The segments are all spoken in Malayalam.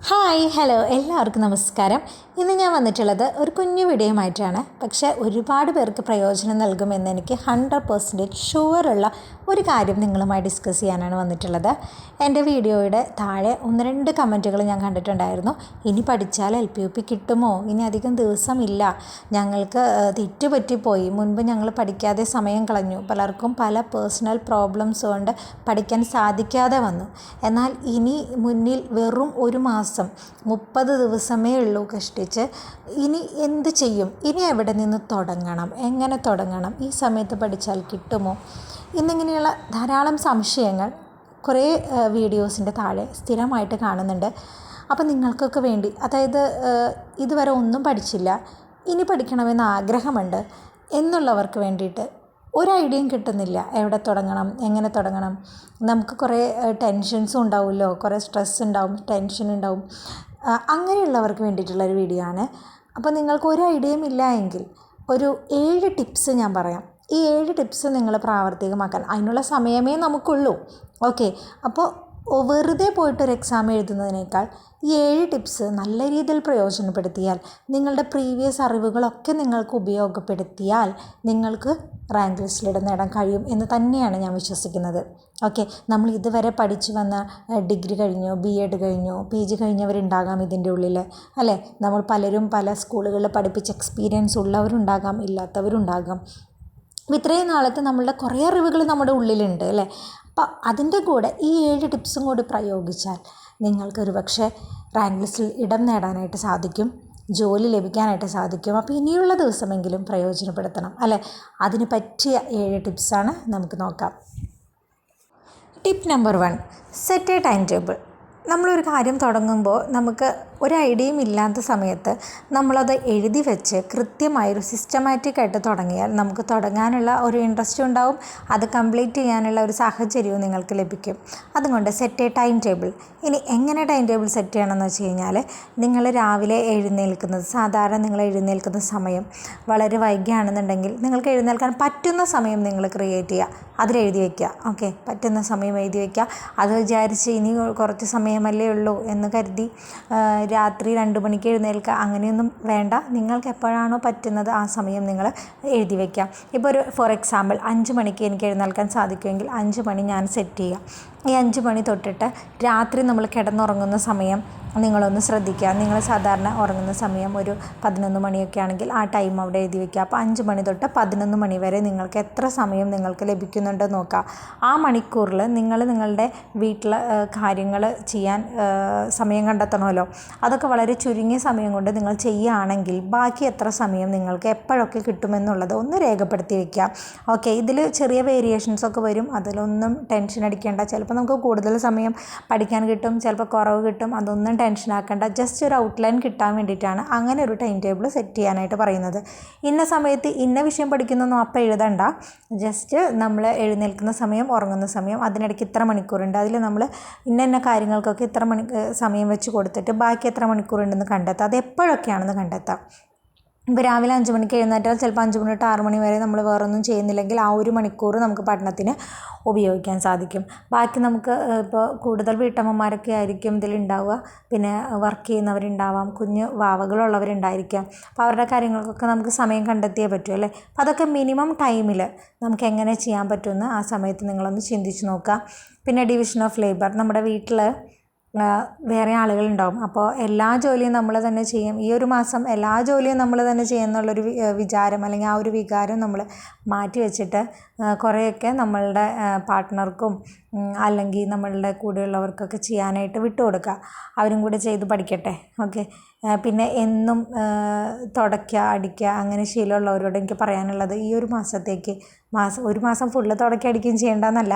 ഹായ് ഹലോ എല്ലാവർക്കും നമസ്കാരം. ഇന്ന് ഞാൻ വന്നിട്ടുള്ളത് ഒരു കുഞ്ഞു വീഡിയോയുമായിട്ടാണ്. പക്ഷേ ഒരുപാട് പേർക്ക് പ്രയോജനം നൽകുമെന്ന് എനിക്ക് 100% ഷുവറുള്ള ഒരു കാര്യം നിങ്ങളുമായി ഡിസ്കസ് ചെയ്യാനാണ് വന്നിട്ടുള്ളത്. എൻ്റെ വീഡിയോയുടെ താഴെ 1-2 കമൻറ്റുകൾ ഞാൻ കണ്ടിട്ടുണ്ടായിരുന്നു. ഇനി പഠിച്ചാൽ LPUP കിട്ടുമോ, ഇനി അധികം ദിവസമില്ല, ഞങ്ങൾക്ക് തെറ്റുപറ്റിപ്പോയി, മുൻപ് ഞങ്ങൾ പഠിക്കാതെ സമയം കളഞ്ഞു, പലർക്കും പല പേഴ്സണൽ പ്രോബ്ലംസ് കൊണ്ട് പഠിക്കാൻ സാധിക്കാതെ വന്നു, എന്നാൽ ഇനി മുന്നിൽ വെറും ഒരു മാസം 30 ദിവസമേ ഉള്ളൂ കഷ്ടിച്ച്, ഇനി എന്ത് ചെയ്യും, ഇനി എവിടെ നിന്ന് തുടങ്ങണം, എങ്ങനെ തുടങ്ങണം, ഈ സമയത്ത് പഠിച്ചാൽ കിട്ടുമോ എന്നിങ്ങനെയുള്ള ധാരാളം സംശയങ്ങൾ കുറേ വീഡിയോസിൻ്റെ താഴെ സ്ഥിരമായിട്ട് കാണുന്നുണ്ട്. അപ്പോൾ നിങ്ങൾക്കൊക്കെ വേണ്ടി, അതായത് ഇതുവരെ ഒന്നും പഠിച്ചില്ല, ഇനി പഠിക്കണമെന്ന് ആഗ്രഹമുണ്ട് എന്നുള്ളവർക്ക് വേണ്ടിയിട്ട് ഒരു ഐഡിയയും കിട്ടുന്നില്ല. എവിടെ തുടങ്ങണം, എങ്ങനെ തുടങ്ങണം, നമുക്ക് കുറേ ടെൻഷൻസും ഉണ്ടാവുമല്ലോ, കുറേ സ്ട്രെസ് ഉണ്ടാവും, ടെൻഷൻ ഉണ്ടാവും, അങ്ങനെയുള്ളവർക്ക് വേണ്ടിയിട്ടുള്ളൊരു വീഡിയോ ആണ്. അപ്പോൾ നിങ്ങൾക്ക് ഒരു ഐഡിയയും ഇല്ല എങ്കിൽ ഒരു 7 ടിപ്സ് ഞാൻ പറയാം. ഈ 7 ടിപ്സ് നിങ്ങൾ പ്രാവർത്തികമാക്കാൻ അതിനുള്ള സമയമേ നമുക്കുള്ളൂ. ഓക്കെ, അപ്പോൾ വെറുതെ പോയിട്ടൊരു എക്സാം എഴുതുന്നതിനേക്കാൾ ഈ 7 ടിപ്സ് നല്ല രീതിയിൽ പ്രയോജനപ്പെടുത്തിയാൽ, നിങ്ങളുടെ പ്രീവിയസ് അറിവുകളൊക്കെ നിങ്ങൾക്ക് ഉപയോഗപ്പെടുത്തിയാൽ നിങ്ങൾക്ക് റാങ്ക് ലിസ്റ്റിൽ ഇടം നേടാൻ കഴിയും എന്ന് തന്നെയാണ് ഞാൻ വിശ്വസിക്കുന്നത്. ഓക്കെ, നമ്മൾ ഇതുവരെ പഠിച്ചു വന്ന ഡിഗ്രി കഴിഞ്ഞോ, BEd കഴിഞ്ഞോ, PG കഴിഞ്ഞവരുണ്ടാകാം ഇതിൻ്റെ ഉള്ളിൽ, അല്ലേ? നമ്മൾ പലരും പല സ്കൂളുകളിൽ പഠിപ്പിച്ച എക്സ്പീരിയൻസ് ഉള്ളവരുണ്ടാകാം, ഇല്ലാത്തവരുണ്ടാകാം. ഇത്രയും നാളത്തെ നമ്മളുടെ കുറേ അറിവുകൾ നമ്മുടെ ഉള്ളിലുണ്ട്, അല്ലേ? അപ്പോൾ അതിൻ്റെ കൂടെ ഈ 7 ടിപ്സും കൂടി പ്രയോഗിച്ചാൽ നിങ്ങൾക്കൊരു പക്ഷേ റാങ്ക് ലിസ്റ്റിൽ ഇടം നേടാനായിട്ട് സാധിക്കും, ജോലി ലഭിക്കാനായിട്ട് സാധിക്കും. അപ്പോൾ ഇനിയുള്ള ദിവസമെങ്കിലും പ്രയോജനപ്പെടുത്തണം, അല്ലേ? അതിന് പറ്റിയ 7 ടിപ്സാണ് നമുക്ക് നോക്കാം. Tip number 1, set A time table. നമ്മളൊരു കാര്യം തുടങ്ങുമ്പോൾ നമുക്ക് ഒരു ഐഡിയയും ഇല്ലാത്ത സമയത്ത് നമ്മളത് എഴുതി വെച്ച് കൃത്യമായൊരു സിസ്റ്റമാറ്റിക്കായിട്ട് തുടങ്ങിയാൽ നമുക്ക് തുടങ്ങാനുള്ള ഒരു ഇൻട്രസ്റ്റ് ഉണ്ടാവും, അത് കംപ്ലീറ്റ് ചെയ്യാനുള്ള ഒരു സാഹചര്യവും നിങ്ങൾക്ക് ലഭിക്കും. അതുകൊണ്ട് സെറ്റ് എ ടൈം ടേബിൾ. ഇനി എങ്ങനെ ടൈം ടേബിൾ സെറ്റ് ചെയ്യണമെന്ന് വെച്ച് കഴിഞ്ഞാൽ, നിങ്ങൾ രാവിലെ എഴുന്നേൽക്കുന്നത്, സാധാരണ നിങ്ങൾ എഴുന്നേൽക്കുന്ന സമയം വളരെ വൈകിയാണെന്നുണ്ടെങ്കിൽ നിങ്ങൾക്ക് എഴുന്നേൽക്കാൻ പറ്റുന്ന സമയം നിങ്ങൾ ക്രിയേറ്റ് ചെയ്യുക, അതിലെഴുതി വയ്ക്കുക. ഓക്കെ, പറ്റുന്ന സമയം എഴുതി വയ്ക്കുക. അത് വിചാരിച്ച് ഇനി കുറച്ച് സമയമല്ലേ ഉള്ളൂ എന്ന് കരുതി രാത്രി 2 മണിക്ക് എഴുന്നേൽക്കുക, അങ്ങനെയൊന്നും വേണ്ട. നിങ്ങൾക്ക് എപ്പോഴാണോ പറ്റുന്നത് ആ സമയം നിങ്ങൾ എഴുതി വയ്ക്കുക. ഇപ്പോൾ ഒരു ഫോർ എക്സാമ്പിൾ 5 മണിക്ക് എനിക്ക് എഴുന്നേൽക്കാൻ സാധിക്കുമെങ്കിൽ 5 മണി ഞാൻ സെറ്റ് ചെയ്യുക. ഈ 5 മണി തൊട്ടിട്ട് രാത്രി നമ്മൾ കിടന്നുറങ്ങുന്ന സമയം നിങ്ങളൊന്ന് ശ്രദ്ധിക്കുക. നിങ്ങൾ സാധാരണ ഉറങ്ങുന്ന സമയം ഒരു 11 മണിയൊക്കെ ആണെങ്കിൽ ആ ടൈം അവിടെ എഴുതി വയ്ക്കുക. അപ്പോൾ 5 മണി തൊട്ട് 11 മണി വരെ നിങ്ങൾക്ക് എത്ര സമയം നിങ്ങൾക്ക് ലഭിക്കുന്നുണ്ടോ നോക്കുക. ആ മണിക്കൂറിൽ നിങ്ങൾ നിങ്ങളുടെ വീട്ടിലെ കാര്യങ്ങൾ ചെയ്യാൻ സമയം കണ്ടെത്തണമല്ലോ. അതൊക്കെ വളരെ ചുരുങ്ങിയ സമയം കൊണ്ട് നിങ്ങൾ ചെയ്യുകയാണെങ്കിൽ ബാക്കി എത്ര സമയം നിങ്ങൾക്ക് എപ്പോഴൊക്കെ കിട്ടുമെന്നുള്ളത് ഒന്ന് രേഖപ്പെടുത്തി വയ്ക്കുക. ഓക്കെ, ഇതിൽ ചെറിയ വേരിയേഷൻസൊക്കെ വരും, അതിലൊന്നും ടെൻഷൻ അടിക്കേണ്ട. ചിലപ്പോൾ നമുക്ക് കൂടുതൽ സമയം പഠിക്കാൻ കിട്ടും, ചിലപ്പോൾ കുറവ് കിട്ടും, അതൊന്നും ടെൻഷൻ ആക്കേണ്ട. ജസ്റ്റ് ഒരു ഔട്ട്ലൈൻ കിട്ടാൻ വേണ്ടിയിട്ടാണ് അങ്ങനെ ഒരു ടൈം ടേബിൾ സെറ്റ് ചെയ്യാനായിട്ട് പറയുന്നത്. ഇന്ന സമയത്ത് ഇന്ന വിഷയം പഠിക്കുന്നൊന്നും അപ്പം എഴുതണ്ട. ജസ്റ്റ് നമ്മൾ എഴുന്നേൽക്കുന്ന സമയം, ഉറങ്ങുന്ന സമയം, അതിനിടയ്ക്ക് ഇത്ര മണിക്കൂറുണ്ട്, അതിൽ നമ്മൾ ഇന്ന കാര്യങ്ങൾക്കൊക്കെ ഇത്ര സമയം വെച്ച് കൊടുത്തിട്ട് ബാക്കി എത്ര മണിക്കൂറുണ്ടെന്ന് കണ്ടെത്താം. അത് എപ്പോഴൊക്കെയാണെന്ന് കണ്ടെത്താം. ഇപ്പോൾ രാവിലെ 5 മണിക്ക് എഴുന്നേറ്റാൽ ചിലപ്പോൾ 5 മണി തൊട്ട് 6 മണി വരെ നമ്മൾ വേറൊന്നും ചെയ്യുന്നില്ലെങ്കിൽ ആ ഒരു മണിക്കൂർ നമുക്ക് പഠനത്തിന് ഉപയോഗിക്കാൻ സാധിക്കും. ബാക്കി നമുക്ക് ഇപ്പോൾ കൂടുതൽ വീട്ടമ്മമാരൊക്കെ ആയിരിക്കും ഇതിലുണ്ടാവുക, പിന്നെ വർക്ക് ചെയ്യുന്നവരുണ്ടാവാം, കുഞ്ഞ് വാവകളുള്ളവരുണ്ടായിരിക്കാം. അപ്പോൾ അവരുടെ കാര്യങ്ങൾക്കൊക്കെ നമുക്ക് സമയം കണ്ടെത്തിയേ പറ്റൂ, അല്ലേ? അപ്പോൾ അതൊക്കെ മിനിമം ടൈമിൽ നമുക്ക് എങ്ങനെ ചെയ്യാൻ പറ്റുമെന്ന് ആ സമയത്ത് നിങ്ങളൊന്ന് ചിന്തിച്ച് നോക്കുക. പിന്നെ ഡിവിഷൻ ഓഫ് ലേബർ. നമ്മുടെ വീട്ടിൽ വേറെ ആളുകളുണ്ടാവും, അപ്പോൾ എല്ലാ ജോലിയും നമ്മൾ തന്നെ ചെയ്യും. ഈ ഒരു മാസം എല്ലാ ജോലിയും നമ്മൾ തന്നെ ചെയ്യുമെന്നുള്ളൊരു വിചാരം അല്ലെങ്കിൽ ആ ഒരു വികാരം നമ്മൾ മാറ്റി വെച്ചിട്ട് കുറേയൊക്കെ നമ്മളുടെ പാർട്ട്ണർക്കും അല്ലെങ്കിൽ നമ്മളുടെ കൂടെയുള്ളവർക്കൊക്കെ ചെയ്യാനായിട്ട് വിട്ടുകൊടുക്കുക. അവരും കൂടെ ചെയ്ത് പഠിക്കട്ടെ. ഓക്കെ, പിന്നെ എന്നും തുടയ്ക്കുക, അടിക്കുക അങ്ങനെ ശീലമുള്ളവരോട് എനിക്ക് പറയാനുള്ളത്, ഈ ഒരു മാസത്തേക്ക് ഒരു മാസം ഫുള്ള് തുടയ്ക്കുക അടിക്കുകയും ചെയ്യേണ്ടെന്നല്ല,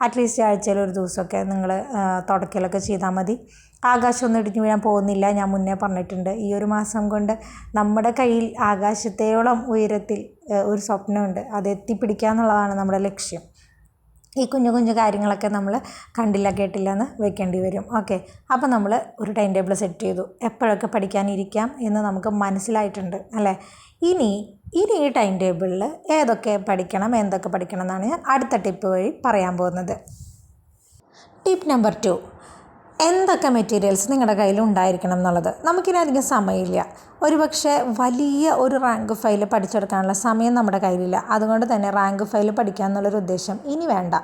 അറ്റ്ലീസ്റ്റ് ആഴ്ചയിൽ ഒരു ദിവസമൊക്കെ നിങ്ങൾ തുടയ്ക്കലൊക്കെ ചെയ്താൽ മതി. ആകാശമൊന്നും ഇടിഞ്ഞു വീഴാൻ പോകുന്നില്ല, ഞാൻ മുന്നേ പറഞ്ഞിട്ടുണ്ട്. ഈ ഒരു മാസം കൊണ്ട് നമ്മുടെ കയ്യിൽ ആകാശത്തോളം ഉയരത്തിൽ ഒരു സ്വപ്നമുണ്ട്, അത് എത്തിപ്പിടിക്കുക എന്നുള്ളതാണ് നമ്മുടെ ലക്ഷ്യം. ഈ കുഞ്ഞു കുഞ്ഞു കാര്യങ്ങളൊക്കെ നമ്മൾ കണ്ടില്ല കേട്ടില്ല എന്ന് വെക്കേണ്ടി വരും. ഓക്കെ, അപ്പോൾ നമ്മൾ ഒരു ടൈം ടേബിൾ സെറ്റ് ചെയ്തു, എപ്പോഴൊക്കെ പഠിക്കാനിരിക്കാം എന്ന് നമുക്ക് മനസ്സിലായിട്ടുണ്ട്, അല്ലേ? ഇനി ഈ ടൈം ടേബിളിൽ ഏതൊക്കെ പഠിക്കണം, എന്തൊക്കെ പഠിക്കണം എന്നാണ് ഞാൻ അടുത്ത ടിപ്പ് വഴി പറയാൻ പോകുന്നത്. ടിപ്പ് നമ്പർ 2, എന്തൊക്കെ മെറ്റീരിയൽസ് നിങ്ങളുടെ കയ്യിൽ ഉണ്ടായിരിക്കണം എന്നുള്ളത്. നമുക്കിനി അധികം സമയമില്ല. ഒരുപക്ഷെ വലിയ ഒരു റാങ്ക് ഫയൽ പഠിച്ചെടുക്കാനുള്ള സമയം നമ്മുടെ കയ്യിലില്ല. അതുകൊണ്ട് തന്നെ റാങ്ക് ഫയൽ പഠിക്കുക എന്നുള്ളൊരു ഉദ്ദേശം ഇനി വേണ്ട.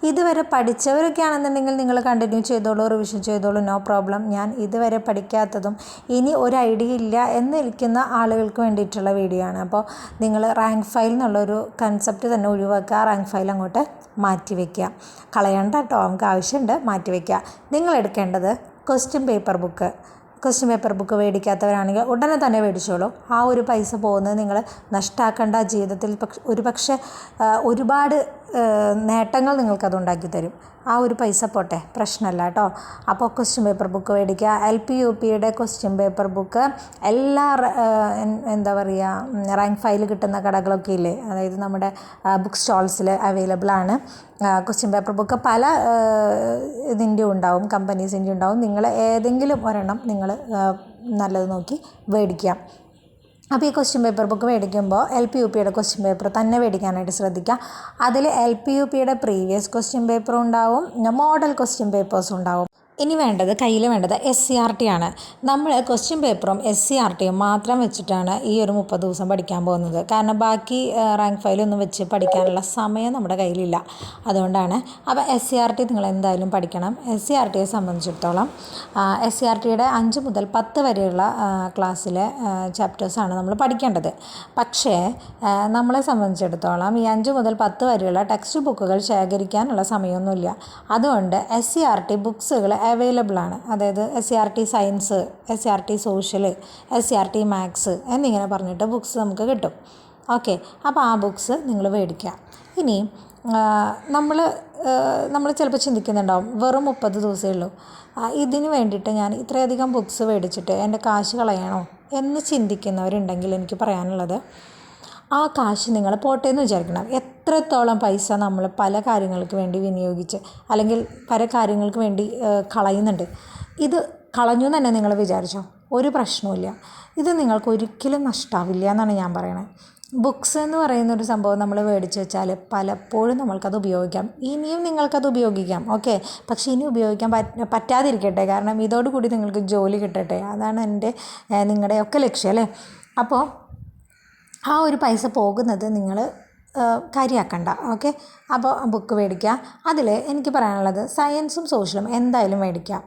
ഇതുവരെ പഠിച്ചവരൊക്കെ ആണെന്നുണ്ടെങ്കിൽ നിങ്ങൾ കണ്ടിന്യൂ ചെയ്തോളൂ, റിവിഷൻ ചെയ്തോളൂ, നോ പ്രോബ്ലം. ഞാൻ ഇതുവരെ പഠിക്കാത്തതും ഇനി ഒരു ഐഡിയ ഇല്ല എന്നിരിക്കുന്ന ആളുകൾക്ക് വേണ്ടിയിട്ടുള്ള വീഡിയോ ആണ്. അപ്പോൾ നിങ്ങൾ റാങ്ക് ഫയൽ എന്നുള്ളൊരു കൺസെപ്റ്റ് തന്നെ ഒഴിവാക്കുക. റാങ്ക് ഫയൽ അങ്ങോട്ട് മാറ്റി വയ്ക്കുക. കളയണ്ട കേട്ടോ, നമുക്ക് ആവശ്യമുണ്ട്, മാറ്റി വയ്ക്കുക. നിങ്ങൾ എടുക്കേണ്ടത് ക്വസ്റ്റ്യൻ പേപ്പർ ബുക്ക് മേടിക്കാത്തവരാണെങ്കിൽ ഉടനെ തന്നെ മേടിച്ചോളൂ. ആ ഒരു പൈസ പോകുന്നത് നിങ്ങൾ നഷ്ടമാക്കേണ്ട. ജീവിതത്തിൽ ഒരു പക്ഷേ ഒരുപാട് നേട്ടങ്ങൾ നിങ്ങൾക്കത് ഉണ്ടാക്കി തരും. ആ ഒരു പൈസ പോട്ടെ, പ്രശ്നമല്ല കേട്ടോ. അപ്പോൾ ക്വസ്റ്റ്യൻ പേപ്പർ ബുക്ക് മേടിക്കുക. LP UPയുടെ ക്വസ്റ്റ്യൻ പേപ്പർ ബുക്ക് എല്ലാ എന്താ പറയുക റാങ്ക് ഫയൽ കിട്ടുന്ന കടകളൊക്കെ ഇല്ലേ, അതായത് നമ്മുടെ ബുക്ക് സ്റ്റോൾസിൽ അവൈലബിൾ ആണ്. ക്വസ്റ്റ്യൻ പേപ്പർ ബുക്ക് പല ഇതിൻ്റെ ഉണ്ടാവും, കമ്പനീസിൻ്റെ ഉണ്ടാവും. നിങ്ങൾ ഏതെങ്കിലും ഒരെണ്ണം നിങ്ങൾ നല്ലത് നോക്കി മേടിക്കുക. അപ്പോൾ ഈ ക്വസ്റ്റ്യൻ പേപ്പർ ബുക്ക് മേടിക്കുമ്പോൾ LP UPയുടെ ക്വസ്റ്റ്യൻ പേപ്പർ തന്നെ മേടിക്കാനായിട്ട് ശ്രദ്ധിക്കുക. അതിൽ LP UPയുടെ പ്രീവിയസ് ക്വസ്റ്റ്യൻ പേപ്പറും ഉണ്ടാവും, മോഡൽ ക്വസ്റ്റ്യൻ പേപ്പേഴ്സും ഉണ്ടാവും. ഇനി കയ്യിൽ വേണ്ടത് SCERT ആണ്. നമ്മൾ ക്വസ്റ്റ്യൻ പേപ്പറും SCERTയും മാത്രം വെച്ചിട്ടാണ് ഈ ഒരു 30 ദിവസം പഠിക്കാൻ പോകുന്നത്. കാരണം ബാക്കി റാങ്ക് ഫയലൊന്നും വെച്ച് പഠിക്കാനുള്ള സമയം നമ്മുടെ കയ്യിലില്ല. അതുകൊണ്ടാണ്. അപ്പോൾ SCERT നിങ്ങൾ എന്തായാലും പഠിക്കണം. SCERTയെ സംബന്ധിച്ചിടത്തോളം SCERTയുടെ 5 മുതൽ 10 വരെയുള്ള ക്ലാസ്സിലെ ചാപ്റ്റേഴ്സാണ് നമ്മൾ പഠിക്കേണ്ടത്. പക്ഷേ നമ്മളെ സംബന്ധിച്ചിടത്തോളം ഈ 5 മുതൽ 10 വരെയുള്ള ടെക്സ്റ്റ് ബുക്കുകൾ ശേഖരിക്കാനുള്ള സമയമൊന്നുമില്ല. അതുകൊണ്ട് SCERT ബുക്സുകൾ അവൈലബിൾ ആണ്. അതായത് SCERT science, SCERT social, SCERT maths എന്നിങ്ങനെ പറഞ്ഞിട്ട് ബുക്സ് നമുക്ക് കിട്ടും. ഓക്കെ, അപ്പോൾ ആ ബുക്സ് നിങ്ങൾ മേടിക്കുക. ഇനി നമ്മൾ ചിലപ്പോൾ ചിന്തിക്കുന്നുണ്ടാവും, വെറും 30 ദിവസമേ ഉള്ളൂ, ഇതിന് വേണ്ടിയിട്ട് ഞാൻ ഇത്രയധികം ബുക്സ് മേടിച്ചിട്ട് എൻ്റെ കാശ് കളയണോ എന്ന് ചിന്തിക്കുന്നവരുണ്ടെങ്കിൽ എനിക്ക് പറയാനുള്ളത്, ആ കാശ് നിങ്ങൾ പോട്ടെ എന്ന് വിചാരിക്കണം. എത്രത്തോളം പൈസ നമ്മൾ പല കാര്യങ്ങൾക്ക് വേണ്ടി വിനിയോഗിച്ച് അല്ലെങ്കിൽ പല കാര്യങ്ങൾക്ക് വേണ്ടി കളയുന്നുണ്ട്. ഇത് കളഞ്ഞു തന്നെ നിങ്ങൾ വിചാരിച്ചോ, ഒരു പ്രശ്നവുമില്ല. ഇത് നിങ്ങൾക്ക് ഒരിക്കലും നഷ്ടാവില്ല എന്നാണ് ഞാൻ പറയണത്. ബുക്സ് എന്ന് പറയുന്നൊരു സംഭവം നമ്മൾ മേടിച്ച് വെച്ചാൽ പലപ്പോഴും നമ്മൾക്കത് ഉപയോഗിക്കാം. ഇനിയും നിങ്ങൾക്കത് ഉപയോഗിക്കാം. ഓക്കെ, പക്ഷേ ഇനി ഉപയോഗിക്കാൻ പറ്റാതിരിക്കട്ടെ. കാരണം ഇതോടുകൂടി നിങ്ങൾക്ക് ജോലി കിട്ടട്ടെ. അതാണ് നിങ്ങളുടെയൊക്കെ ലക്ഷ്യം അല്ലേ. അപ്പോൾ ആ ഒരു പൈസ പോകുന്നത് നിങ്ങൾ കാര്യമാക്കണ്ട. ഓക്കെ, അപ്പോൾ ബുക്ക് മേടിക്കുക. അതിൽ എനിക്ക് പറയാനുള്ളത് സയൻസും സോഷ്യലും എന്തായാലും മേടിക്കുക.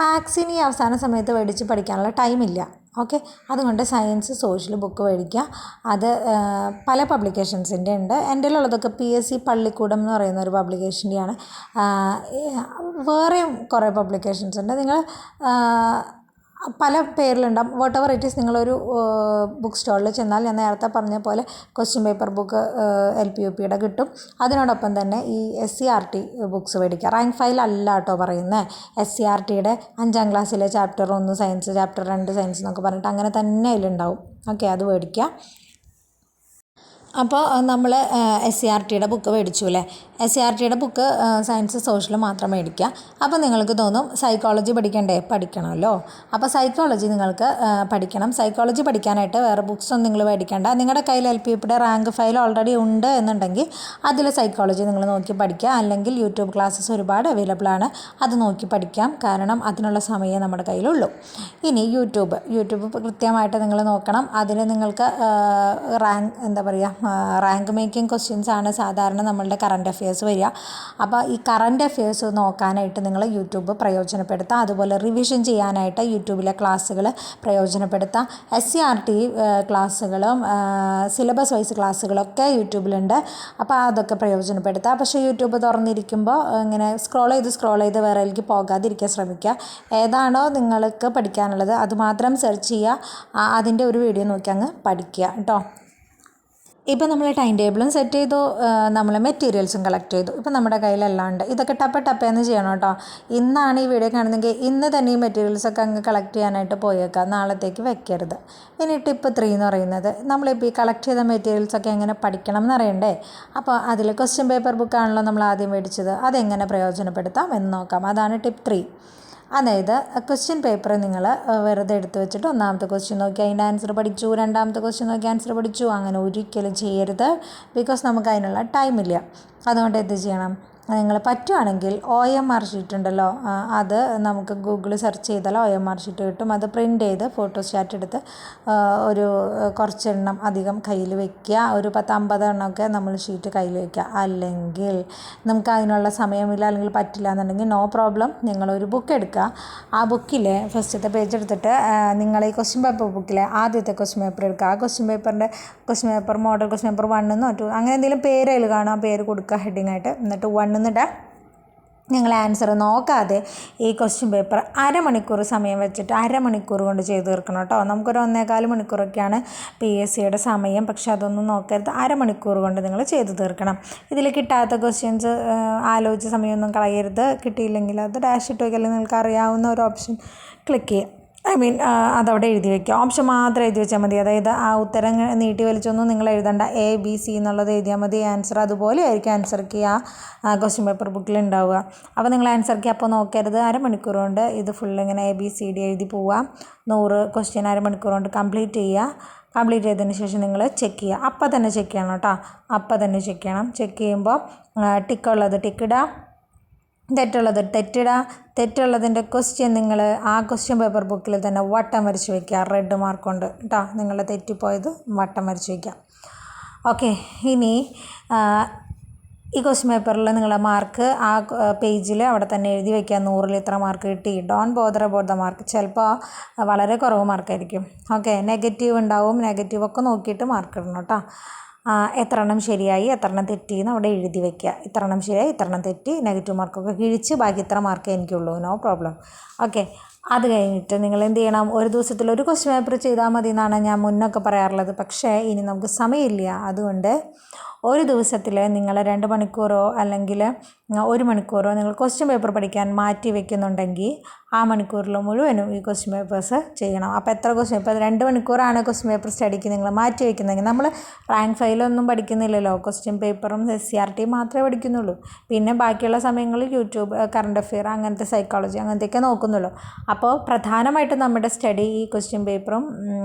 മാത്സിന് ഈ അവസാന സമയത്ത് മേടിച്ച് പഠിക്കാനുള്ള ടൈമില്ല. ഓക്കെ, അതുകൊണ്ട് സയൻസ് സോഷ്യൽ ബുക്ക് മേടിക്കുക. അത് പല പബ്ലിക്കേഷൻസിൻ്റെ ഉണ്ട്. എൻ്റെ ഉള്ളതൊക്കെ PSC പള്ളിക്കൂടം എന്ന് പറയുന്ന ഒരു പബ്ലിക്കേഷൻ്റെയാണ്. വേറെയും കുറേ പബ്ലിക്കേഷൻസ് ഉണ്ട്. നിങ്ങൾ പല പേരിലുണ്ടാവും. വാട്ട് എവർ ഇറ്റ് ഈസ്, നിങ്ങളൊരു ബുക്ക് സ്റ്റോളിൽ ചെന്നാൽ ഞാൻ നേരത്തെ പറഞ്ഞ പോലെ ക്വസ്റ്റ്യൻ പേപ്പർ ബുക്ക് LP UPയുടെ കിട്ടും. അതിനോടൊപ്പം തന്നെ ഈ SCERT ബുക്സ് മേടിക്കുക. റാങ്ക് ഫയൽ അല്ല കേട്ടോ പറയുന്നത്. SCERTയുടെ 5ാം ക്ലാസ്സിലെ ചാപ്റ്റർ 1 സയൻസ്, ചാപ്റ്റർ 2 സയൻസ് എന്നൊക്കെ പറഞ്ഞിട്ട് അങ്ങനെ തന്നെ അതിലുണ്ടാവും. ഓക്കെ, അത് മേടിക്കുക. അപ്പോൾ നമ്മൾ SCERTയുടെ ബുക്ക് മേടിച്ചു അല്ലേ. SCERTയുടെ ബുക്ക് സയൻസ് സോഷ്യൽ മാത്രം മേടിക്കുക. അപ്പോൾ നിങ്ങൾക്ക് തോന്നും സൈക്കോളജി പഠിക്കണമല്ലോ. അപ്പോൾ സൈക്കോളജി നിങ്ങൾക്ക് പഠിക്കണം. സൈക്കോളജി പഠിക്കാനായിട്ട് വേറെ ബുക്സൊന്നും നിങ്ങൾ മേടിക്കേണ്ട. നിങ്ങളുടെ കയ്യിൽ LP UPയുടെ റാങ്ക് ഫയൽ ഓൾറെഡി ഉണ്ട് എന്നുണ്ടെങ്കിൽ അതിൽ സൈക്കോളജി നിങ്ങൾ നോക്കി പഠിക്കുക. അല്ലെങ്കിൽ യൂട്യൂബ് ക്ലാസ്സസ് ഒരുപാട് അവൈലബിൾ ആണ്, അത് നോക്കി പഠിക്കാം. കാരണം അതിനുള്ള സമയം നമ്മുടെ കയ്യിലുള്ളൂ. ഇനി യൂട്യൂബ് കൃത്യമായിട്ട് നിങ്ങൾ നോക്കണം. അതിൽ നിങ്ങൾക്ക് റാങ്ക് മേക്കിംഗ് ക്വസ്റ്റ്യൻസ് ആണ് സാധാരണ നമ്മളുടെ കറണ്ട് അഫെയർസ് വരിക. അപ്പോൾ ഈ കറണ്ട് അഫെയർസ് നോക്കാനായിട്ട് നിങ്ങൾ യൂട്യൂബ് പ്രയോജനപ്പെടുത്തുക. അതുപോലെ റിവിഷൻ ചെയ്യാനായിട്ട് യൂട്യൂബിലെ ക്ലാസ്സുകൾ പ്രയോജനപ്പെടുത്തുക. SCERT ക്ലാസ്സുകളും സിലബസ് വൈസ് ക്ലാസ്സുകളൊക്കെ യൂട്യൂബിലുണ്ട്. അപ്പോൾ അതൊക്കെ പ്രയോജനപ്പെടുത്തുക. പക്ഷേ യൂട്യൂബ് തുറന്നിരിക്കുമ്പോൾ ഇങ്ങനെ സ്ക്രോൾ ചെയ്ത് വേറെയിലേക്ക് പോകാതിരിക്കാൻ ശ്രമിക്കുക. ഏതാണോ നിങ്ങൾക്ക് പഠിക്കാനുള്ളത് അത് മാത്രം സെർച്ച് ചെയ്യുക. അതിൻ്റെ ഒരു വീഡിയോ നോക്കി അങ്ങ് പഠിക്കുക കേട്ടോ. ഇപ്പോൾ നമ്മൾ ടൈം ടേബിളും സെറ്റ് ചെയ്തു, നമ്മൾ മെറ്റീരിയൽസും കളക്ട് ചെയ്തു. ഇപ്പോൾ നമ്മുടെ കയ്യിലെല്ലാം ഉണ്ട്. ഇതൊക്കെ ടപ്പേന്ന് ചെയ്യണം കേട്ടോ. ഇന്നാണ് ഈ വീഡിയോ കാണുന്നതെങ്കിൽ ഇന്ന് തന്നെ ഈ മെറ്റീരിയൽസൊക്കെ അങ്ങ് കളക്ട് ചെയ്യാനായിട്ട് പോയേക്കാം, നാളത്തേക്ക് വെക്കരുത്. ഇനി ടിപ്പ് 3 എന്ന് പറയുന്നത്, നമ്മളിപ്പോൾ ഈ കളക്ട് ചെയ്ത മെറ്റീരിയൽസൊക്കെ എങ്ങനെ പഠിക്കണം എന്നറിയണ്ടേ. അപ്പോൾ അതിൽ ക്വസ്റ്റ്യൻ പേപ്പർ ബുക്കാണല്ലോ നമ്മൾ ആദ്യം മേടിച്ചത്, അതെങ്ങനെ പ്രയോജനപ്പെടുത്താം എന്ന് നോക്കാം. അതാണ് ടിപ്പ് 3. അതായത് ക്വസ്റ്റ്യൻ പേപ്പർ നിങ്ങൾ വെറുതെ എടുത്ത് വെച്ചിട്ട് ഒന്നാമത്തെ ക്വസ്റ്റ്യൻ നോക്കി അതിൻ്റെ ആൻസർ പഠിച്ചു, രണ്ടാമത്തെ ക്വസ്റ്റ്യൻ നോക്കി ആൻസർ പഠിച്ചു, അങ്ങനെ ഒരിക്കലും ചെയ്യരുത്. ബിക്കോസ് നമുക്ക് അതിനുള്ള ടൈമില്ല. അതുകൊണ്ട് എന്ത് ചെയ്യണം, നിങ്ങൾ പറ്റുവാണെങ്കിൽ OMR ഷീറ്റ് ഉണ്ടല്ലോ, അത് നമുക്ക് ഗൂഗിളിൽ സെർച്ച് ചെയ്താൽ OMR ഷീറ്റ് കിട്ടും. അത് പ്രിൻ്റ് ചെയ്ത് ഫോട്ടോസ്റ്റാറ്റ് എടുത്ത് ഒരു കുറച്ചെണ്ണം അധികം കയ്യിൽ വയ്ക്കുക. ഒരു 10-50 എണ്ണമൊക്കെ നമ്മൾ ഷീറ്റ് കയ്യിൽ വയ്ക്കുക. അല്ലെങ്കിൽ നമുക്ക് അതിനുള്ള സമയമില്ല, അല്ലെങ്കിൽ പറ്റില്ല എന്നുണ്ടെങ്കിൽ നോ പ്രോബ്ലം, നിങ്ങളൊരു ബുക്ക് എടുക്കുക. ആ ബുക്കിൽ ഫസ്റ്റത്തെ പേജ് എടുത്തിട്ട് നിങ്ങൾ ഈ ക്വസ്റ്റ്യൻ പേപ്പർ ബുക്കിലെ ആദ്യത്തെ ക്വസ്റ്റ്യൻ പേപ്പർ എടുക്കുക. ആ question paper model question paper 1 എന്നോ 2 അങ്ങനെ എന്തെങ്കിലും പേര് അതിൽ കാണാം, പേര് കൊടുക്കുക ഹെഡിങ് ആയിട്ട്. എന്നിട്ട് 1 എന്നിട്ട് നിങ്ങൾ ആൻസർ നോക്കാതെ ഈ ക്വസ്റ്റ്യൻ പേപ്പർ അരമണിക്കൂർ സമയം വെച്ചിട്ട് അരമണിക്കൂർ കൊണ്ട് ചെയ്ത് തീർക്കണം കേട്ടോ. നമുക്കൊരു 1.25 മണിക്കൂറൊക്കെയാണ് PSCയുടെ സമയം, പക്ഷെ അതൊന്നും നോക്കരുത്, അരമണിക്കൂർ കൊണ്ട് നിങ്ങൾ ചെയ്ത് തീർക്കണം. ഇതിൽ കിട്ടാത്ത ക്വസ്റ്റ്യൻസ് ആലോചിച്ച സമയമൊന്നും കളയരുത്. കിട്ടിയില്ലെങ്കിൽ അത് ഡാഷ് ഇട്ട് വയ്ക്കുക, അല്ലെങ്കിൽ നിങ്ങൾക്ക് അറിയാവുന്ന ഒരു ഓപ്ഷൻ ക്ലിക്ക് ചെയ്യുക. അതവിടെ എഴുതി വയ്ക്കുക. ഓപ്ഷൻ മാത്രം എഴുതി വെച്ചാൽ മതി. അതായത് ആ ഉത്തരം നീട്ടി വലിച്ചൊന്നും നിങ്ങൾ എഴുതണ്ട. ABC എന്നുള്ളത് എഴുതിയാൽ മതി. ആൻസർ അതുപോലെ ആയിരിക്കും ആൻസർ കീ ആ ക്വസ്റ്റ്യൻ പേപ്പർ ബുക്കിൽ ഉണ്ടാവുക. അപ്പോൾ നിങ്ങൾ ആൻസർ കീ അപ്പോൾ നോക്കരുത്. അരമണിക്കൂർ കൊണ്ട് ഇത് ഫുൾ ഇങ്ങനെ ABCD എഴുതി പോവാം. 100 ക്വസ്റ്റ്യൻ അരമണിക്കൂർ കൊണ്ട് കംപ്ലീറ്റ് ചെയ്യുക. കംപ്ലീറ്റ് ചെയ്തതിന് ശേഷം നിങ്ങൾ ചെക്ക് ചെയ്യുക. അപ്പം തന്നെ ചെക്ക് ചെയ്യണം കേട്ടോ, അപ്പം തന്നെ ചെക്ക് ചെയ്യണം. ചെക്ക് ചെയ്യുമ്പോൾ ടിക്കുള്ളത് ടിക്കിടുക, തെറ്റുള്ളത് തെറ്റിടുക. തെറ്റുള്ളതിൻ്റെ ക്വസ്റ്റ്യൻ നിങ്ങൾ ആ ക്വസ്റ്റ്യൻ പേപ്പർ ബുക്കിൽ തന്നെ വട്ടം വരച്ച് വയ്ക്കുക, റെഡ് മാർക്ക് കൊണ്ട് കേട്ടോ. നിങ്ങൾ തെറ്റിപ്പോയത് വട്ടം വരച്ച് വയ്ക്കുക. ഓക്കെ, ഇനി ഈ ക്വസ്റ്റ്യൻ പേപ്പറിൽ നിങ്ങളെ മാർക്ക് ആ പേജിൽ അവിടെ തന്നെ എഴുതി വയ്ക്കുക. 100-ൽ ഇത്ര മാർക്ക് കിട്ടി. Don't bother about the mark. ചിലപ്പോൾ വളരെ കുറവ് മാർക്കായിരിക്കും. ഓക്കെ, നെഗറ്റീവ് ഉണ്ടാവും, നെഗറ്റീവൊക്കെ നോക്കിയിട്ട് മാർക്ക് ഇടണം കേട്ടോ. എത്ര എണ്ണം ശരിയായി എത്ര എണ്ണം തെറ്റിയെന്ന് അവിടെ എഴുതി വയ്ക്കുക. ഇത്ര എണ്ണം ശരിയായി ഇത്ര എണ്ണം തെറ്റി, നെഗറ്റീവ് മാർക്കൊക്കെ കിഴിച്ച് ബാക്കി ഇത്ര മാർക്കേ എനിക്കുള്ളൂ, നോ പ്രോബ്ലം. ഓക്കെ, അത് കഴിഞ്ഞിട്ട് നിങ്ങൾ എന്ത് ചെയ്യണം, ഒരു ദിവസത്തിൽ ഒരു ക്വസ്റ്റ്യൻ പേപ്പർ ചെയ്താൽ മതി എന്നാണ് ഞാൻ മുന്നൊക്കെ പറയാറുള്ളത്. പക്ഷേ ഇനി നമുക്ക് സമയമില്ല. അതുകൊണ്ട് ഒരു ദിവസത്തിൽ നിങ്ങൾ 2 മണിക്കൂറോ അല്ലെങ്കിൽ 1 മണിക്കൂറോ നിങ്ങൾ ക്വസ്റ്റ്യൻ പേപ്പർ പഠിക്കാൻ മാറ്റി വയ്ക്കുന്നുണ്ടെങ്കിൽ ആ മണിക്കൂറിൽ മുഴുവനും ഈ ക്വസ്റ്റ്യൻ പേപ്പേഴ്സ് ചെയ്യണം. അപ്പോൾ എത്ര ക്വസ്റ്റ്യൻ, ഇപ്പോൾ 2 മണിക്കൂറാണ് ക്വസ്റ്റ്യൻ പേപ്പർ സ്റ്റഡിക്ക് നിങ്ങൾ മാറ്റി വയ്ക്കുന്നതെങ്കിൽ, നമ്മൾ റാങ്ക് ഫയലൊന്നും പഠിക്കുന്നില്ലല്ലോ, ക്വസ്റ്റ്യൻ പേപ്പറും SCRT മാത്രമേ പഠിക്കുന്നുള്ളൂ. പിന്നെ ബാക്കിയുള്ള സമയങ്ങളിൽ യൂട്യൂബ്, കറണ്ട് അഫെയർ, അങ്ങനത്തെ സൈക്കോളജി അങ്ങനത്തെയൊക്കെ നോക്കുന്നുള്ളൂ. അപ്പോൾ പ്രധാനമായിട്ടും നമ്മുടെ സ്റ്റഡി ഈ ക്വസ്റ്റ്യൻ പേപ്പറും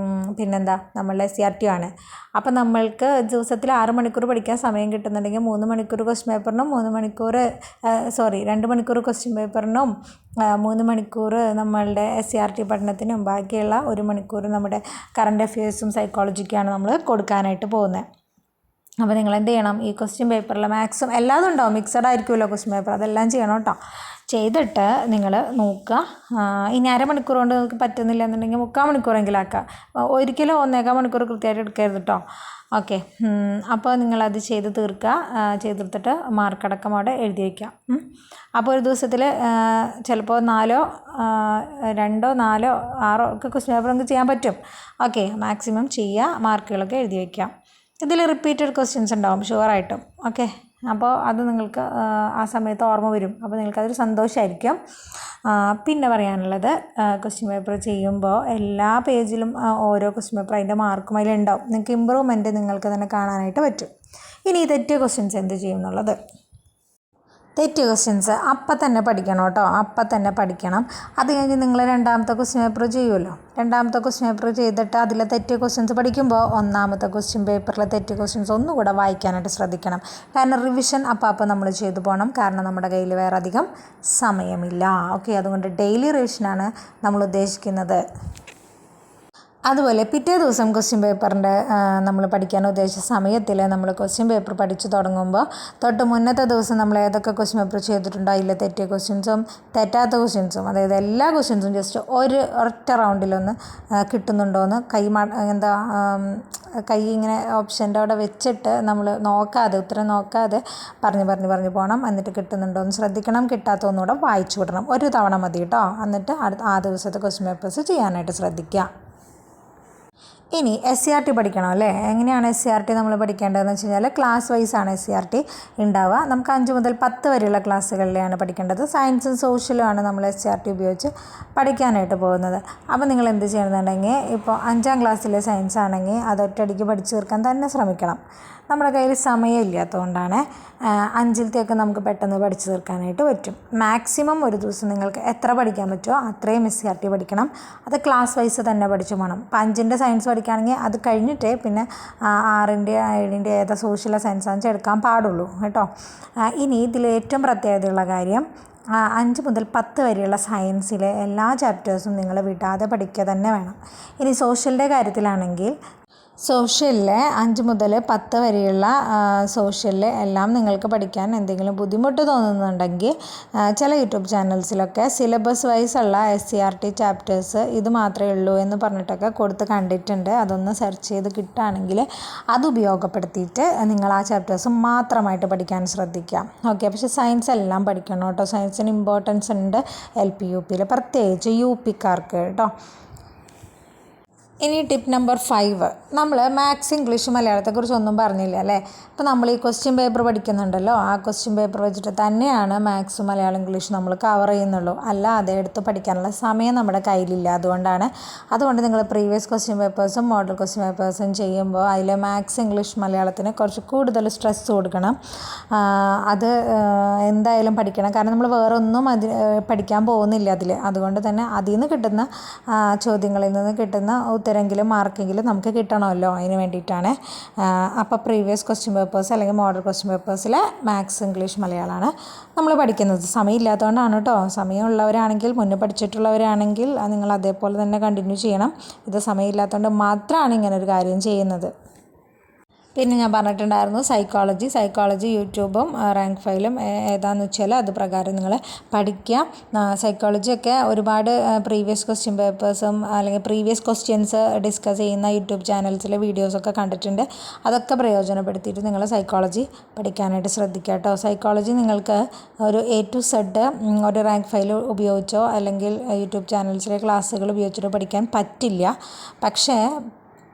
പിന്നെന്താ നമ്മളുടെ SCRT ആണ്. അപ്പോൾ നമ്മൾക്ക് ദിവസത്തിൽ 6 മണിക്കൂർ പഠിക്കാൻ സമയം കിട്ടുന്നുണ്ടെങ്കിൽ 3 മണിക്കൂർ ക്വസ്റ്റ്യൻ പേപ്പറിനും 2 മണിക്കൂർ ക്വസ്റ്റ്യൻ പേപ്പറിനും 3 മണിക്കൂർ നമ്മളുടെ SCRT പഠനത്തിനും ബാക്കിയുള്ള 1 മണിക്കൂർ നമ്മുടെ കറണ്ട് അഫെയർസും സൈക്കോളജിക്കാണ് നമ്മൾ കൊടുക്കാനായിട്ട് പോകുന്നത്. അപ്പോൾ നിങ്ങൾ എന്ത് ചെയ്യണം, ഈ ക്വസ്റ്റ്യൻ പേപ്പറിൽ മാക്സിമം എല്ലാതും ഉണ്ടാവും, മിക്സഡ് ആയിരിക്കുമല്ലോ ക്വസ്റ്റ്യൻ പേപ്പർ, അതെല്ലാം ചെയ്യണം കേട്ടോ. ചെയ്തിട്ട് നിങ്ങൾ നോക്കുക. ഇനി അരമണിക്കൂർ കൊണ്ട് നിങ്ങൾക്ക് പറ്റുന്നില്ല എന്നുണ്ടെങ്കിൽ 3/4 മണിക്കൂറെങ്കിലും ആക്കുക. ഒരിക്കലും 1.25 മണിക്കൂർ കൃത്യമായിട്ട് എടുക്കരുത് കേട്ടോ. ഓക്കെ, അപ്പോൾ നിങ്ങളത് ചെയ്ത് തീർക്കുക. ചെയ്തെടുത്തിട്ട് മാർക്കടക്കം അവിടെ എഴുതി വയ്ക്കുക. അപ്പോൾ ഒരു ദിവസത്തിൽ ചിലപ്പോൾ 2, 4, 6 ഒക്കെ ക്വസ്റ്റ്യൻ പേപ്പർ നമുക്ക് ചെയ്യാൻ പറ്റും. ഓക്കെ, മാക്സിമം ചെയ്യുക, മാർക്കുകളൊക്കെ എഴുതി വയ്ക്കുക. ഇതിൽ റിപ്പീറ്റഡ് ക്വസ്റ്റ്യൻസ് ഉണ്ടാവും ഷുവറായിട്ടും. ഓക്കെ, അപ്പോൾ അത് നിങ്ങൾക്ക് ആ സമയത്ത് ഓർമ്മ വരും. അപ്പോൾ നിങ്ങൾക്കതൊരു സന്തോഷമായിരിക്കും. പിന്നെ പറയാനുള്ളത്, ക്വസ്റ്റ്യൻ പേപ്പർ ചെയ്യുമ്പോൾ എല്ലാ പേജിലും ഓരോ ക്വസ്റ്റ്യൻ പേപ്പർ അതിൻ്റെ മാർക്കും അതിലുണ്ടാവും. നിങ്ങൾക്ക് ഇമ്പ്രൂവ്മെൻറ്റ് നിങ്ങൾക്ക് തന്നെ കാണാനായിട്ട് പറ്റും. ഇനി തെറ്റിയ ക്വസ്റ്റ്യൻസ് എന്ത് ചെയ്യും എന്നുള്ളത്, തെറ്റിയ ക്വസ്റ്റ്യൻസ് അപ്പം തന്നെ പഠിക്കണം കേട്ടോ, അപ്പം തന്നെ പഠിക്കണം. അത് കഴിഞ്ഞ് നിങ്ങൾ 2ാമത്തെ ക്വസ്റ്റ്യൻ പേപ്പർ ചെയ്യുമല്ലോ, 2ാമത്തെ ക്വസ്റ്റ്യൻ പേപ്പർ ചെയ്തിട്ട് അതിലെ തെറ്റിയ ക്വസ്റ്റ്യൻസ് പഠിക്കുമ്പോൾ 1ാമത്തെ ക്വസ്റ്റ്യൻ പേപ്പറിലെ തെറ്റിയ ക്വസ്റ്റ്യൻസ് ഒന്നുകൂടെ വായിക്കാനായിട്ട് ശ്രദ്ധിക്കണം. കാരണം റിവിഷൻ അപ്പം നമ്മൾ ചെയ്തു പോകണം. കാരണം നമ്മുടെ കയ്യിൽ വേറെ അധികം സമയമില്ല. ഓക്കെ, അതുകൊണ്ട് ഡെയിലി റിവിഷനാണ് നമ്മൾ ഉദ്ദേശിക്കുന്നത്. അതുപോലെ പിറ്റേ ദിവസം ക്വസ്റ്റ്യൻ പേപ്പറിൻ്റെ നമ്മൾ പഠിക്കാൻ ഉദ്ദേശിച്ച സമയത്തിൽ നമ്മൾ ക്വസ്റ്റ്യൻ പേപ്പർ പഠിച്ചു തുടങ്ങുമ്പോൾ തൊട്ട് മുന്നത്തെ ദിവസം നമ്മൾ ഏതൊക്കെ ക്വസ്റ്റ്യൻ പേപ്പർ ചെയ്തിട്ടുണ്ടോ അതിൽ തെറ്റിയ ക്വസ്റ്റ്യൻസും തെറ്റാത്ത ക്വസ്റ്റ്യൻസും, അതായത് എല്ലാ ക്വസ്റ്റ്യൻസും ജസ്റ്റ് ഒറ്റ റൗണ്ടിലൊന്ന് കിട്ടുന്നുണ്ടോയെന്ന് കൈ ഇങ്ങനെ ഓപ്ഷൻ്റെ അവിടെ വെച്ചിട്ട് നമ്മൾ നോക്കാതെ, ഉത്തരം നോക്കാതെ പറഞ്ഞു പോകണം. എന്നിട്ട് കിട്ടുന്നുണ്ടോ എന്ന് ശ്രദ്ധിക്കണം. കിട്ടാത്ത ഒന്നുകൂടെ വായിച്ചു വിടണം. ഒരു തവണ മതി കേട്ടോ. എന്നിട്ട് ആ ദിവസത്തെ ക്വസ്റ്റ്യൻ പേപ്പേഴ്സ് ചെയ്യാനായിട്ട് ശ്രദ്ധിക്കുക. ഇനി SCRT പഠിക്കണം അല്ലേ. എങ്ങനെയാണ് SCRT നമ്മൾ പഠിക്കേണ്ടതെന്ന് വെച്ച് കഴിഞ്ഞാൽ ക്ലാസ് വൈസാണ് SCRT ഉണ്ടാവുക. നമുക്ക് 5 മുതൽ 10 വരെയുള്ള ക്ലാസ്സുകളിലാണ് പഠിക്കേണ്ടത്. സയൻസും സോഷ്യലും ആണ് നമ്മൾ SCRT ഉപയോഗിച്ച് പഠിക്കാനായിട്ട് പോകുന്നത്. അപ്പോൾ നിങ്ങൾ എന്ത് ചെയ്യണമെന്നുണ്ടെങ്കിൽ, ഇപ്പോൾ 5ാം ക്ലാസ്സിലെ സയൻസ് ആണെങ്കിൽ അത് ഒറ്റയടിക്ക് പഠിച്ചു തീർക്കാൻ തന്നെ ശ്രമിക്കണം. നമ്മുടെ കയ്യിൽ സമയമില്ലാത്തതുകൊണ്ടാണ്. 5ലത്തെയൊക്കെ നമുക്ക് പെട്ടെന്ന് പഠിച്ചു തീർക്കാനായിട്ട് പറ്റും. മാക്സിമം ഒരു ദിവസം നിങ്ങൾക്ക് എത്ര പഠിക്കാൻ പറ്റുമോ അത്രയും SCERT പഠിക്കണം. അത് ക്ലാസ് വൈസ് തന്നെ പഠിച്ചു പോകണം. ഇപ്പോൾ 5ൻ്റെ സയൻസ് പഠിക്കുകയാണെങ്കിൽ അത് കഴിഞ്ഞിട്ടേ പിന്നെ 6ൻ്റെ 7ൻ്റെ ഏതാ സോഷ്യൽ സയൻസ് എടുക്കാൻ പാടുള്ളൂ കേട്ടോ. ഇനി ഇതിൽ ഏറ്റവും പ്രത്യേകതയുള്ള കാര്യം 5 മുതൽ 10 വരെയുള്ള സയൻസിലെ എല്ലാ ചാപ്റ്റേഴ്സും നിങ്ങൾ വിടാതെ പഠിക്കുക തന്നെ വേണം. ഇനി സോഷ്യലിൻ്റെ കാര്യത്തിലാണെങ്കിൽ സോഷ്യലിൽ 5 മുതൽ 10 വരെയുള്ള സോഷ്യലിൽ എല്ലാം നിങ്ങൾക്ക് പഠിക്കാൻ എന്തെങ്കിലും ബുദ്ധിമുട്ട് തോന്നുന്നുണ്ടെങ്കിൽ ചില യൂട്യൂബ് ചാനൽസിലൊക്കെ സിലബസ് വൈസ് ഉള്ള SCERT ചാപ്റ്റേഴ്സ് ഇത് മാത്രമേ ഉള്ളൂ എന്ന് പറഞ്ഞിട്ടൊക്കെ കൊടുത്ത് കണ്ടിട്ടുണ്ട്. അതൊന്ന് സെർച്ച് ചെയ്ത് കിട്ടുകയാണെങ്കിൽ അത് ഉപയോഗപ്പെടുത്തിയിട്ട് നിങ്ങൾ ആ ചാപ്റ്റേഴ്സ് മാത്രമായിട്ട് പഠിക്കാൻ ശ്രദ്ധിക്കുക. ഓക്കെ, പക്ഷേ സയൻസ് എല്ലാം പഠിക്കണം കേട്ടോ. സയൻസിന് ഇമ്പോർട്ടൻസ് ഉണ്ട് LP UPയിൽ, പ്രത്യേകിച്ച് UPക്കാർക്ക് കേട്ടോ. ഇനി ടിപ്പ് നമ്പർ 5, നമ്മൾ മാത്സ് ഇംഗ്ലീഷ് മലയാളത്തെക്കുറിച്ചൊന്നും പറഞ്ഞില്ല അല്ലേ. ഇപ്പോൾ നമ്മൾ ഈ ക്വസ്റ്റ്യൻ പേപ്പർ പഠിക്കുന്നുണ്ടല്ലോ, ആ ക്വസ്റ്റ്യൻ പേപ്പർ വെച്ചിട്ട് തന്നെയാണ് മാത്സ് മലയാളം ഇംഗ്ലീഷ് നമ്മൾ കവർ ചെയ്യുന്നുള്ളൂ. അല്ലാതെ എടുത്ത് പഠിക്കാനുള്ള സമയം നമ്മുടെ കയ്യിലില്ല. അതുകൊണ്ട് നിങ്ങൾ പ്രീവിയസ് ക്വസ്റ്റ്യൻ പേപ്പേഴ്സും മോഡൽ ക്വസ്റ്റ്യൻ പേപ്പേഴ്സും ചെയ്യുമ്പോൾ അതിൽ മാത്സ് ഇംഗ്ലീഷ് മലയാളത്തിന് കുറച്ച് കൂടുതൽ സ്ട്രെസ് കൊടുക്കണം. അത് എന്തായാലും പഠിക്കണം. കാരണം നമ്മൾ വേറെ ഒന്നും പഠിക്കാൻ പോകുന്നില്ല അതുകൊണ്ട് തന്നെ അതിൽ നിന്ന് കിട്ടുന്ന ചോദ്യങ്ങളിൽ നിന്ന് കിട്ടുന്ന ഉത്തരമെങ്കിലും മാർക്കെങ്കിലും നമുക്ക് കിട്ടണമല്ലോ, അതിന് വേണ്ടിയിട്ടാണ്. അപ്പോൾ പ്രീവിയസ് ക്വസ്റ്റ്യൻ പേപ്പേഴ്സ് അല്ലെങ്കിൽ മോഡൽ ക്വസ്റ്റ്യൻ പേപ്പേഴ്സിലെ മാത്സ് ഇംഗ്ലീഷ് മലയാളമാണ് നമ്മൾ പഠിക്കുന്നത്. സമയമില്ലാത്തതുകൊണ്ടാണ് കേട്ടോ. സമയമുള്ളവരാണെങ്കിൽ, മുന്നേ പഠിച്ചിട്ടുള്ളവരാണെങ്കിൽ നിങ്ങൾ അതേപോലെ തന്നെ കണ്ടിന്യൂ ചെയ്യണം. ഇത് സമയമില്ലാത്തതുകൊണ്ട് മാത്രമാണ് ഇങ്ങനൊരു കാര്യം ചെയ്യുന്നത്. പിന്നെ ഞാൻ പറഞ്ഞിട്ടുണ്ടായിരുന്നു സൈക്കോളജി യൂട്യൂബും റാങ്ക് ഫയലും ഏതാണെന്ന് വെച്ചാൽ അത് പ്രകാരം നിങ്ങൾ പഠിക്കുക. സൈക്കോളജിയൊക്കെ ഒരുപാട് പ്രീവിയസ് ക്വസ്റ്റ്യൻ പേപ്പേഴ്സും അല്ലെങ്കിൽ പ്രീവിയസ് ക്വസ്റ്റ്യൻസ് ഡിസ്കസ് ചെയ്യുന്ന യൂട്യൂബ് ചാനൽസിലെ വീഡിയോസൊക്കെ കണ്ടിട്ടുണ്ട്. അതൊക്കെ പ്രയോജനപ്പെടുത്തിയിട്ട് നിങ്ങൾ സൈക്കോളജി പഠിക്കാനായിട്ട് ശ്രദ്ധിക്കുക കേട്ടോ. സൈക്കോളജി നിങ്ങൾക്ക് ഒരു A to Z ഒരു റാങ്ക് ഫയൽ ഉപയോഗിച്ചോ അല്ലെങ്കിൽ യൂട്യൂബ് ചാനൽസിലെ ക്ലാസ്സുകൾ ഉപയോഗിച്ചിട്ടോ പഠിക്കാൻ പറ്റില്ല. പക്ഷേ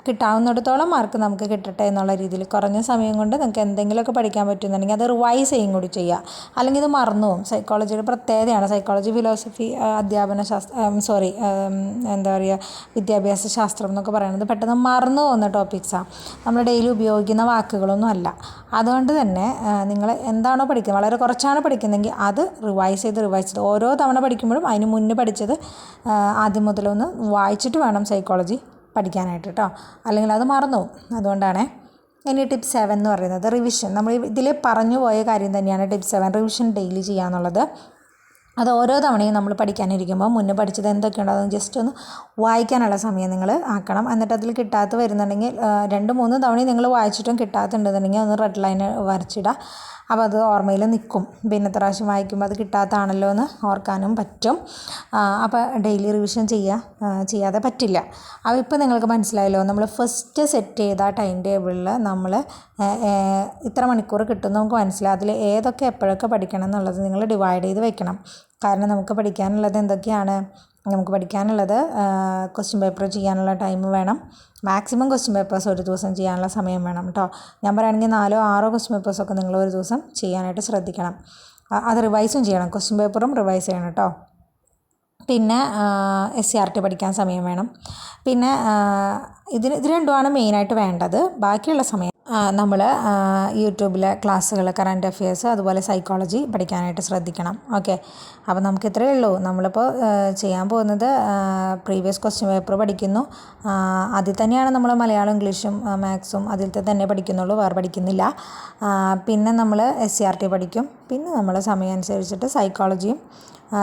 കിട്ടാവുന്നിടത്തോളം മാർക്ക് നമുക്ക് കിട്ടട്ടെ എന്നുള്ള രീതിയിൽ കുറഞ്ഞ സമയം കൊണ്ട് നിങ്ങൾക്ക് എന്തെങ്കിലുമൊക്കെ പഠിക്കാൻ പറ്റുന്നുണ്ടെങ്കിൽ അത് റിവൈസ് ചെയ്യും കൂടി ചെയ്യുക. അല്ലെങ്കിൽ ഇത് മറന്നു പോകും. സൈക്കോളജിയുടെ പ്രത്യേകതയാണ്. സൈക്കോളജി ഫിലോസഫി വിദ്യാഭ്യാസ ശാസ്ത്രം എന്നൊക്കെ പറയുന്നത് പെട്ടെന്ന് മറന്നു പോകുന്ന ടോപ്പിക്സാണ്. നമ്മൾ ഡെയിലി ഉപയോഗിക്കുന്ന വാക്കുകളൊന്നും അല്ല. അതുകൊണ്ട് തന്നെ നിങ്ങൾ എന്താണോ പഠിക്കുന്നത്, വളരെ കുറച്ചാണ് പഠിക്കുന്നതെങ്കിൽ അത് റിവൈസ് ചെയ്ത് ഓരോ തവണ പഠിക്കുമ്പോഴും അതിന് മുന്നേ പഠിച്ചത് ആദ്യം മുതലൊന്ന് വായിച്ചിട്ട് വേണം സൈക്കോളജി പഠിക്കാനായിട്ട് കേട്ടോ. അല്ലെങ്കിൽ അത് മറന്നു പോകും. അതുകൊണ്ടാണ്. ഇനി ടിപ്പ് 7 എന്ന് പറയുന്നത് റിവിഷൻ. നമ്മൾ ഇതിൽ പറഞ്ഞു പോയ കാര്യം തന്നെയാണ് ടിപ്പ് 7, റിവിഷൻ ഡെയിലി ചെയ്യാന്നുള്ളത്. അത് ഓരോ തവണയും നമ്മൾ പഠിക്കാനിരിക്കുമ്പോൾ മുന്നേ പഠിച്ചത് എന്തൊക്കെയുണ്ടോ അതൊന്ന് ജസ്റ്റ് ഒന്ന് വായിക്കാനുള്ള സമയം നിങ്ങൾ ആക്കണം. എന്നിട്ട് അതിൽ കിട്ടാത്ത വരുന്നുണ്ടെങ്കിൽ 2-3 തവണയും നിങ്ങൾ വായിച്ചിട്ടും കിട്ടാത്തുണ്ടെന്നുണ്ടെങ്കിൽ ഒന്ന് റെഡ് ലൈൻ വരച്ചിടുക. അപ്പോൾ അത് ഓർമ്മയിൽ നിൽക്കും. പിന്നത്തെ പ്രാവശ്യം വായിക്കുമ്പോൾ അത് കിട്ടാത്തതാണല്ലോ എന്ന് ഓർക്കാനും പറ്റും. അപ്പോൾ ഡെയിലി റിവിഷൻ ചെയ്യാതെ പറ്റില്ല. അപ്പോൾ ഇപ്പോൾ നിങ്ങൾക്ക് മനസ്സിലായല്ലോ, നമ്മൾ ഫസ്റ്റ് സെറ്റ് ചെയ്ത ടൈം ടേബിളിൽ നമ്മൾ ഇത്ര മണിക്കൂർ കിട്ടും നമുക്ക് മനസ്സിലായി. അതിൽ ഏതൊക്കെ എപ്പോഴൊക്കെ പഠിക്കണം എന്നുള്ളത് നിങ്ങൾ ഡിവൈഡ് ചെയ്ത് വെക്കണം. കാരണം നമുക്ക് പഠിക്കാനുള്ളത് എന്തൊക്കെയാണ്? നമുക്ക് പഠിക്കാനുള്ളത് ക്വസ്റ്റ്യൻ പേപ്പർ ചെയ്യാനുള്ള ടൈം വേണം. മാക്സിമം ക്വസ്റ്റ്യൻ പേപ്പേഴ്സ് ഒരു ദിവസം ചെയ്യാനുള്ള സമയം വേണം കേട്ടോ. ഞാൻ പറയുകയാണെങ്കിൽ 4-6 ക്വസ്റ്റ്യൻ പേപ്പേഴ്സൊക്കെ നിങ്ങൾ ഒരു ദിവസം ചെയ്യാനായിട്ട് ശ്രദ്ധിക്കണം. അത് റിവൈസും ചെയ്യണം. ക്വസ്റ്റ്യൻ പേപ്പറും റിവൈസ് ചെയ്യണം കേട്ടോ. പിന്നെ SCERT പഠിക്കാൻ സമയം വേണം. പിന്നെ ഇത് രണ്ടുമാണ് മെയിനായിട്ട് വേണ്ടത്. ബാക്കിയുള്ള സമയം നമ്മൾ യൂട്യൂബിലെ ക്ലാസ്സുകൾ, കറണ്ട് അഫെയർസ്, അതുപോലെ സൈക്കോളജി പഠിക്കാനായിട്ട് ശ്രദ്ധിക്കണം. ഓക്കെ, അപ്പോൾ നമുക്ക് ഇത്രയേ ഉള്ളൂ. നമ്മളിപ്പോൾ ചെയ്യാൻ പോകുന്നത് പ്രീവിയസ് ക്വസ്റ്റ്യൻ പേപ്പർ പഠിക്കുന്നു. അതിൽ തന്നെയാണ് നമ്മൾ മലയാളം ഇംഗ്ലീഷും മാത്സും അതിലത്തെ തന്നെ പഠിക്കുന്നുള്ളൂ, വേറെ പഠിക്കുന്നില്ല. പിന്നെ നമ്മൾ SCERT പഠിക്കും. പിന്നെ നമ്മൾ സമയം അനുസരിച്ചിട്ട് സൈക്കോളജിയും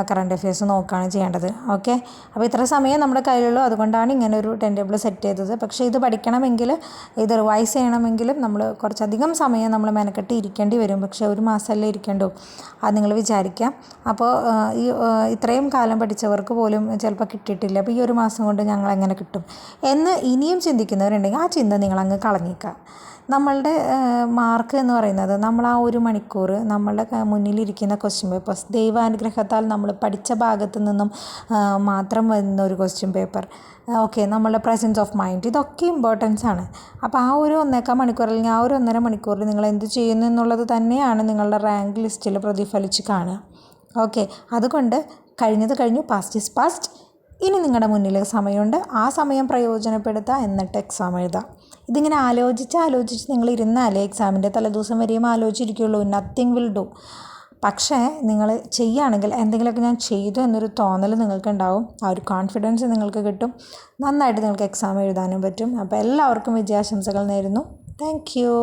കറണ്ട് അഫെയർസ് നോക്കുകയാണ് ചെയ്യേണ്ടത്. ഓക്കെ, അപ്പോൾ ഇത്ര സമയം നമ്മുടെ കയ്യിലുള്ളൂ. അതുകൊണ്ടാണ് ഇങ്ങനെ ഒരു ടൈം ടേബിൾ സെറ്റ് ചെയ്തത്. പക്ഷേ ഇത് പഠിക്കണമെങ്കിൽ, ഇത് റിവൈസ് ചെയ്യണമെങ്കിലും നമ്മൾ കുറച്ചധികം സമയം നമ്മൾ മെനക്കെട്ട് ഇരിക്കേണ്ടി വരും. പക്ഷേ ഒരു മാസമല്ലേ ഇരിക്കേണ്ടൂ, അത് നിങ്ങൾ വിചാരിക്കാം. അപ്പോൾ ഇത്രയും കാലം പഠിച്ചവർക്ക് പോലും ചിലപ്പോൾ കിട്ടിയിട്ടില്ല. അപ്പോൾ ഈ ഒരു മാസം കൊണ്ട് ഞങ്ങൾ എങ്ങനെ കിട്ടും എന്ന് ഇനിയും ചിന്തിക്കുന്നവരുണ്ടെങ്കിൽ ആ ചിന്ത നിങ്ങളങ്ങ് കളഞ്ഞേക്കുക. നമ്മളുടെ മാർക്ക് എന്ന് പറയുന്നത് നമ്മൾ ആ 1 മണിക്കൂർ നമ്മളുടെ മുന്നിലിരിക്കുന്ന ക്വസ്റ്റ്യൻ പേപ്പേഴ്സ്, ദൈവാനുഗ്രഹത്താൽ നമ്മൾ പഠിച്ച ഭാഗത്തു നിന്നും മാത്രം വരുന്ന ഒരു ക്വസ്റ്റ്യൻ പേപ്പർ, ഓക്കെ, നമ്മളുടെ പ്രസൻസ് ഓഫ് മൈൻഡ്, ഇതൊക്കെ ഇമ്പോർട്ടൻസ് ആണ്. അപ്പോൾ ആ ഒരു 1.25 മണിക്കൂർ അല്ലെങ്കിൽ ആ ഒരു 1.5 മണിക്കൂറിൽ നിങ്ങൾ എന്ത് ചെയ്യുന്നു എന്നുള്ളത് തന്നെയാണ് നിങ്ങളുടെ റാങ്ക് ലിസ്റ്റിൽ പ്രതിഫലിച്ച് കാണുക. ഓക്കെ, അതുകൊണ്ട് കഴിഞ്ഞത് കഴിഞ്ഞു, പാസ്റ്റ് ഈസ് പാസ്റ്റ്. ഇനി നിങ്ങളുടെ മുന്നിൽ സമയമുണ്ട്. ആ സമയം പ്രയോജനപ്പെടുത്തുക, എന്നിട്ട് എക്സാം എഴുതുക. ഇതിങ്ങനെ ആലോചിച്ച് നിങ്ങൾ ഇരുന്നാലേ എക്സാമിൻ്റെ തലേദിവസം വരെയും ആലോചിച്ചിരിക്കുകയുള്ളൂ. Nothing will do. പക്ഷേ നിങ്ങൾ ചെയ്യുകയാണെങ്കിൽ എന്തെങ്കിലുമൊക്കെ ഞാൻ ചെയ്തു എന്നൊരു തോന്നൽ നിങ്ങൾക്കുണ്ടാവും. ആ ഒരു കോൺഫിഡൻസ് നിങ്ങൾക്ക് കിട്ടും. നന്നായിട്ട് നിങ്ങൾക്ക് എക്സാം എഴുതാനും പറ്റും. അപ്പോൾ എല്ലാവർക്കും വിജയാശംസകൾ നേരുന്നു. Thank you.